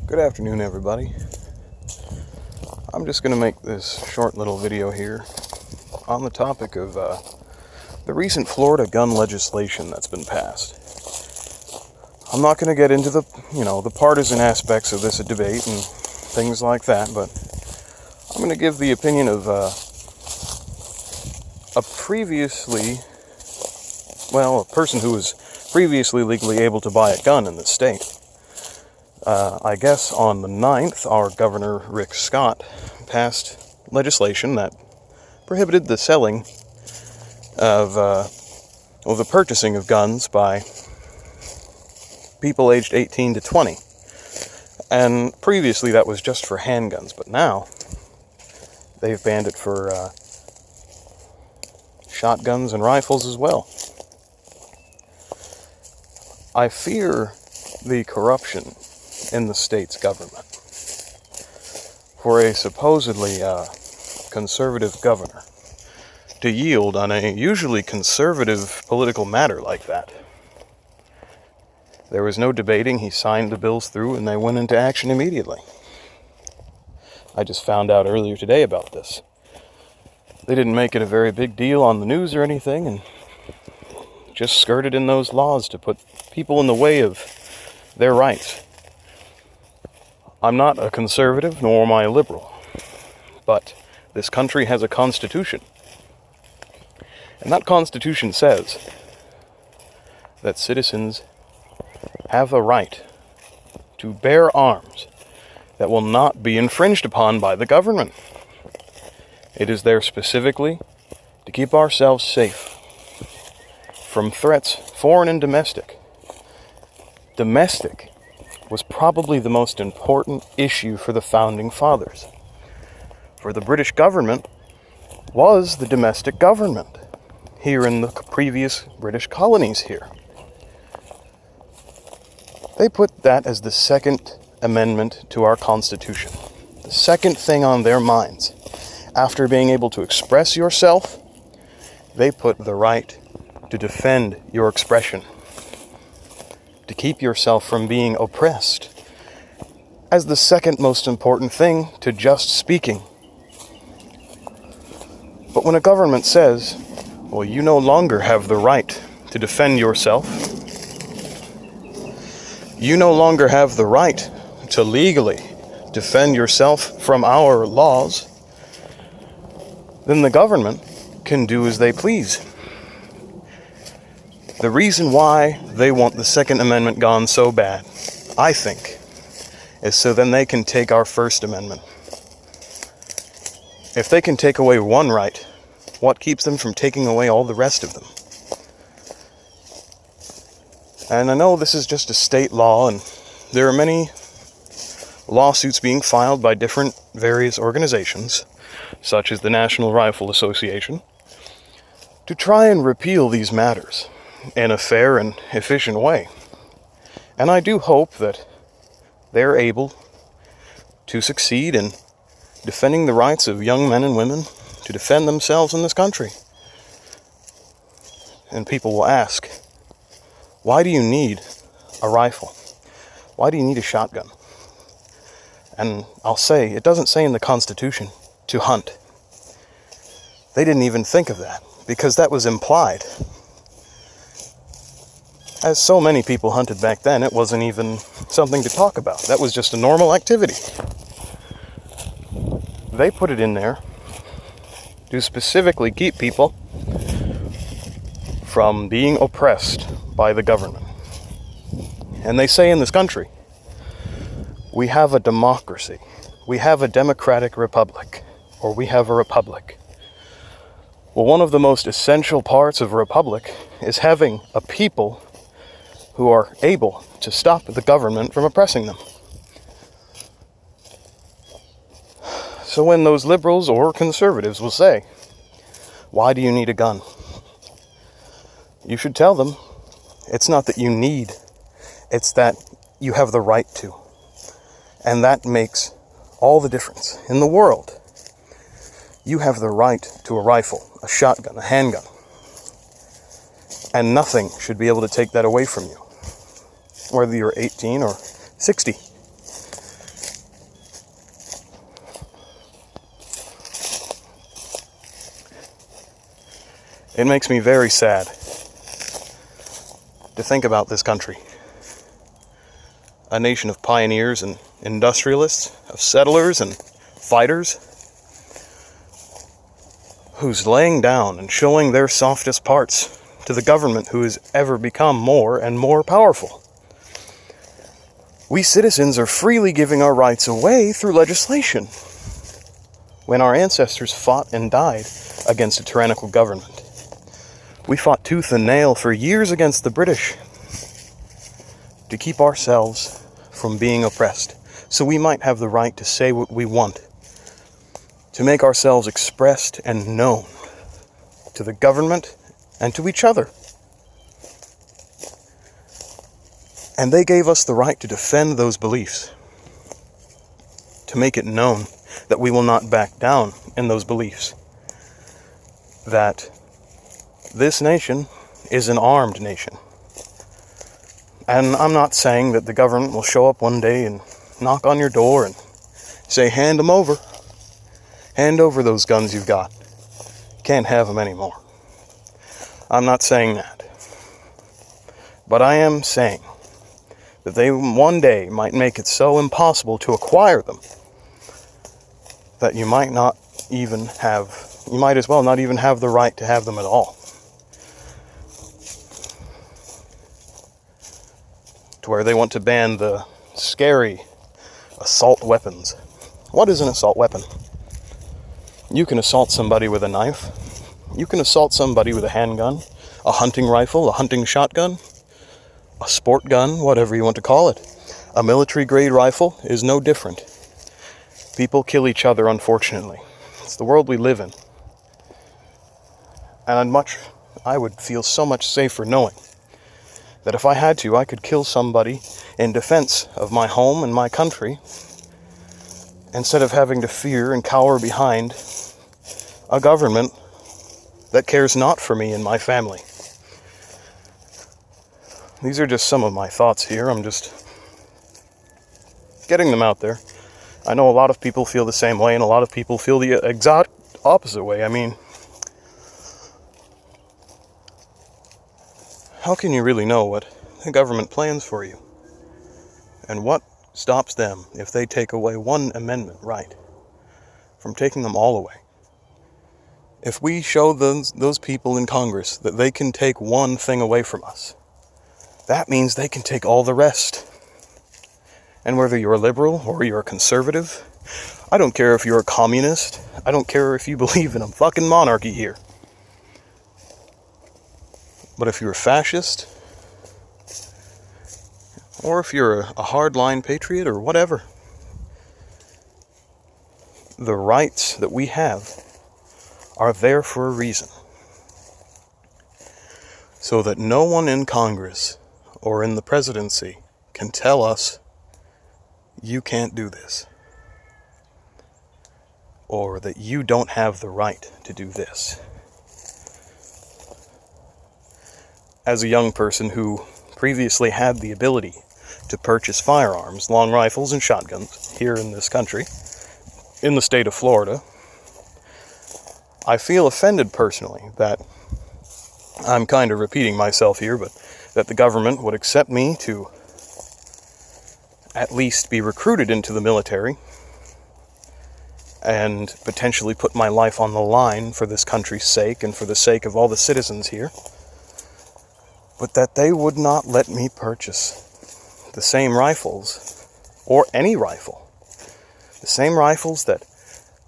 Good afternoon, everybody. I'm just going to make this short little video here on the topic of the recent Florida gun legislation that's been passed. I'm not going to get into the partisan aspects of this debate and things like that, but I'm going to give the opinion of a person who was previously legally able to buy a gun in the state. I guess on the 9th, our Governor Rick Scott passed legislation that prohibited the selling of, the purchasing of guns by people aged 18 to 20. And previously that was just for handguns, but now they've banned it for shotguns and rifles as well. I fear the corruption in the state's government. For a supposedly conservative governor to yield on a usually conservative political matter like that. There was no debating, he signed the bills through and they went into action immediately. I just found out earlier today about this. They didn't make it a very big deal on the news or anything and just skirted in those laws to put people in the way of their rights. I'm not a conservative, nor am I a liberal, but this country has a constitution. And that constitution says that citizens have a right to bear arms that will not be infringed upon by the government. It is there specifically to keep ourselves safe from threats, foreign and domestic. Domestic was probably the most important issue for the Founding Fathers. For the British government was the domestic government here in the previous British colonies here. They put that as the Second Amendment to our Constitution. The second thing on their minds. After being able to express yourself, they put the right to defend your expression, to keep yourself from being oppressed, as the second most important thing to just speaking. But when a government says, well, you no longer have the right to defend yourself, you no longer have the right to legally defend yourself from our laws, then the government can do as they please. The reason why they want the Second Amendment gone so bad, I think, is so then they can take our First Amendment. If they can take away one right, what keeps them from taking away all the rest of them? And I know this is just a state law, and there are many lawsuits being filed by different various organizations, such as the National Rifle Association, to try and repeal these matters in a fair and efficient way. And I do hope that they're able to succeed in defending the rights of young men and women to defend themselves in this country. And people will ask, why do you need a rifle? Why do you need a shotgun? And I'll say, it doesn't say in the Constitution to hunt. They didn't even think of that, because that was implied. As so many people hunted back then, it wasn't even something to talk about. That was just a normal activity. They put it in there to specifically keep people from being oppressed by the government. And they say in this country, we have a democracy. We have a democratic republic, or we have a republic. Well, one of the most essential parts of a republic is having a people who are able to stop the government from oppressing them. So when those liberals or conservatives will say, why do you need a gun? You should tell them, it's not that you need, it's that you have the right to. And that makes all the difference in the world. You have the right to a rifle, a shotgun, a handgun. And nothing should be able to take that away from you, whether you're 18 or 60. It makes me very sad to think about this country. A nation of pioneers and industrialists, of settlers and fighters, who's laying down and showing their softest parts to the government who has ever become more and more powerful. We citizens are freely giving our rights away through legislation, when our ancestors fought and died against a tyrannical government. We fought tooth and nail for years against the British to keep ourselves from being oppressed, so we might have the right to say what we want, to make ourselves expressed and known to the government and to each other. And they gave us the right to defend those beliefs, to make it known that we will not back down in those beliefs, that this nation is an armed nation. And I'm not saying that the government will show up one day and knock on your door and say, hand them over. Hand over those guns you've got. Can't have them anymore. I'm not saying that. But I am saying that they one day might make it so impossible to acquire them that you might as well not even have the right to have them at all. To where they want to ban the scary assault weapons. What is an assault weapon? You can assault somebody with a knife. You can assault somebody with a handgun, a hunting rifle, a hunting shotgun, a sport gun, whatever you want to call it. A military-grade rifle is no different. People kill each other, unfortunately. It's the world we live in. And I would feel so much safer knowing that if I had to, I could kill somebody in defense of my home and my country, instead of having to fear and cower behind a government that cares not for me and my family. These are just some of my thoughts here. I'm just getting them out there. I know a lot of people feel the same way, and a lot of people feel the exact opposite way. I mean, how can you really know what the government plans for you? And what stops them if they take away one amendment right from taking them all away? If we show those people in Congress that they can take one thing away from us, that means they can take all the rest. And whether you're a liberal or you're a conservative, I don't care if you're a communist, I don't care if you believe in a fucking monarchy here. But if you're a fascist, or if you're a hardline patriot or whatever, the rights that we have are there for a reason. So that no one in Congress or in the presidency can tell us, you can't do this, or that you don't have the right to do this. As a young person who previously had the ability to purchase firearms, long rifles and shotguns here in this country, in the state of Florida, I feel offended personally that I'm kind of repeating myself here, but that the government would accept me to at least be recruited into the military and potentially put my life on the line for this country's sake and for the sake of all the citizens here, but that they would not let me purchase the same rifles, or any rifle, the same rifles that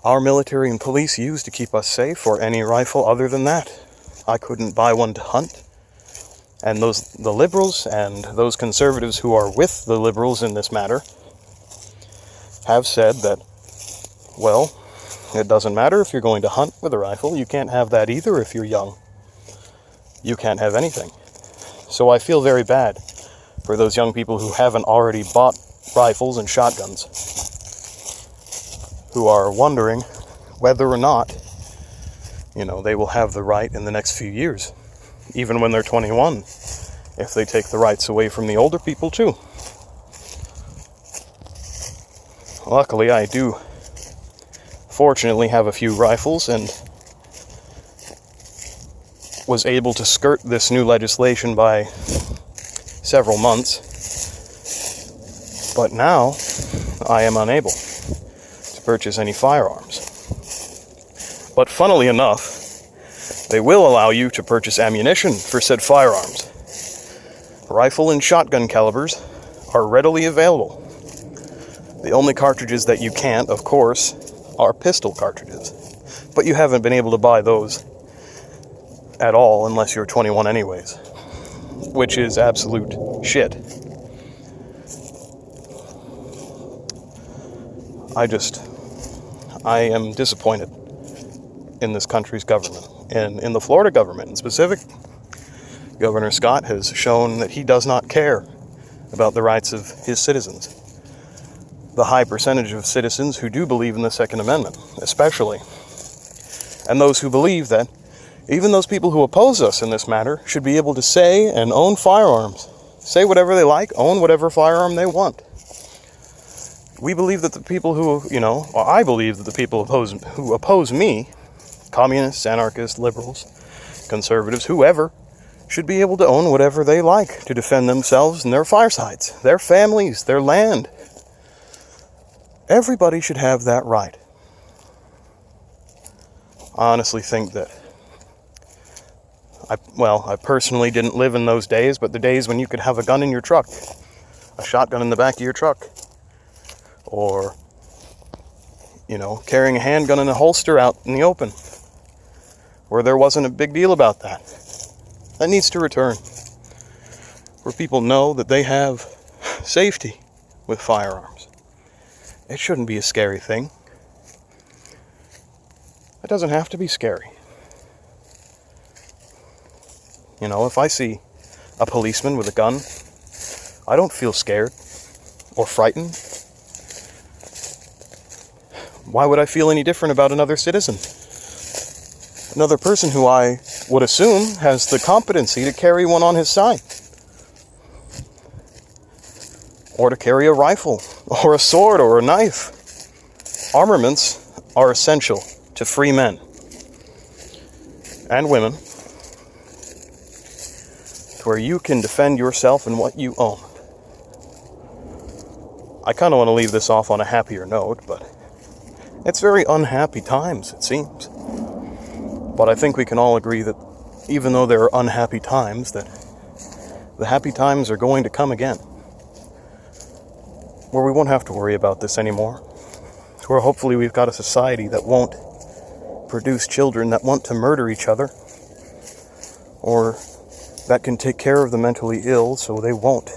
our military and police use to keep us safe, or any rifle other than that. I couldn't buy one to hunt. And the liberals and those conservatives who are with the liberals in this matter have said that, well, it doesn't matter if you're going to hunt with a rifle. You can't have that either if you're young. You can't have anything. So I feel very bad for those young people who haven't already bought rifles and shotguns, who are wondering whether or not, they will have the right in the next few years, even when they're 21, if they take the rights away from the older people too. Luckily, I do fortunately have a few rifles, and was able to skirt this new legislation by several months, but now I am unable to purchase any firearms. But funnily enough, they will allow you to purchase ammunition for said firearms. Rifle and shotgun calibers are readily available. The only cartridges that you can't, of course, are pistol cartridges. But you haven't been able to buy those at all unless you're 21 anyways, which is absolute shit. I am disappointed in this country's government, and in the Florida government in specific. Governor Scott has shown that he does not care about the rights of his citizens. The high percentage of citizens who do believe in the Second Amendment, especially, and those who believe that even those people who oppose us in this matter should be able to say and own firearms. Say whatever they like, own whatever firearm they want. We believe that the people who, or I believe that the people who oppose me, communists, anarchists, liberals, conservatives, whoever, should be able to own whatever they like to defend themselves and their firesides, their families, their land. Everybody should have that right. I honestly think that I personally didn't live in those days, but the days when you could have a gun in your truck, a shotgun in the back of your truck, or, carrying a handgun in a holster out in the open, where there wasn't a big deal about that. That needs to return, where people know that they have safety with firearms. It shouldn't be a scary thing. It doesn't have to be scary. If I see a policeman with a gun, I don't feel scared or frightened. Why would I feel any different about another citizen? Another person who I would assume has the competency to carry one on his side. Or to carry a rifle, or a sword, or a knife. Armaments are essential to free men and women, to where you can defend yourself and what you own. I kind of want to leave this off on a happier note, but it's very unhappy times, it seems. But I think we can all agree that even though there are unhappy times, that the happy times are going to come again, where we won't have to worry about this anymore, to where hopefully we've got a society that won't produce children that want to murder each other, or that can take care of the mentally ill so they won't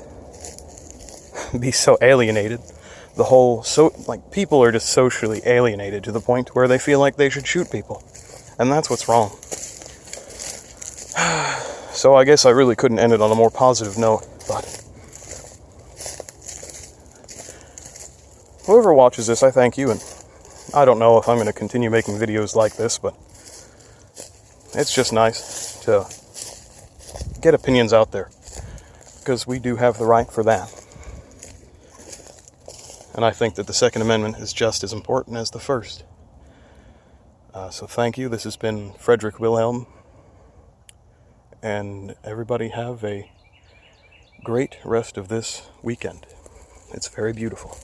be so alienated. People are just socially alienated to the point where they feel like they should shoot people. And that's what's wrong. So I guess I really couldn't end it on a more positive note, but whoever watches this, I thank you, and I don't know if I'm going to continue making videos like this, but it's just nice to get opinions out there, because we do have the right for that. And I think that the Second Amendment is just as important as the First. So thank you. This has been Frederick Wilhelm. And everybody have a great rest of this weekend. It's very beautiful.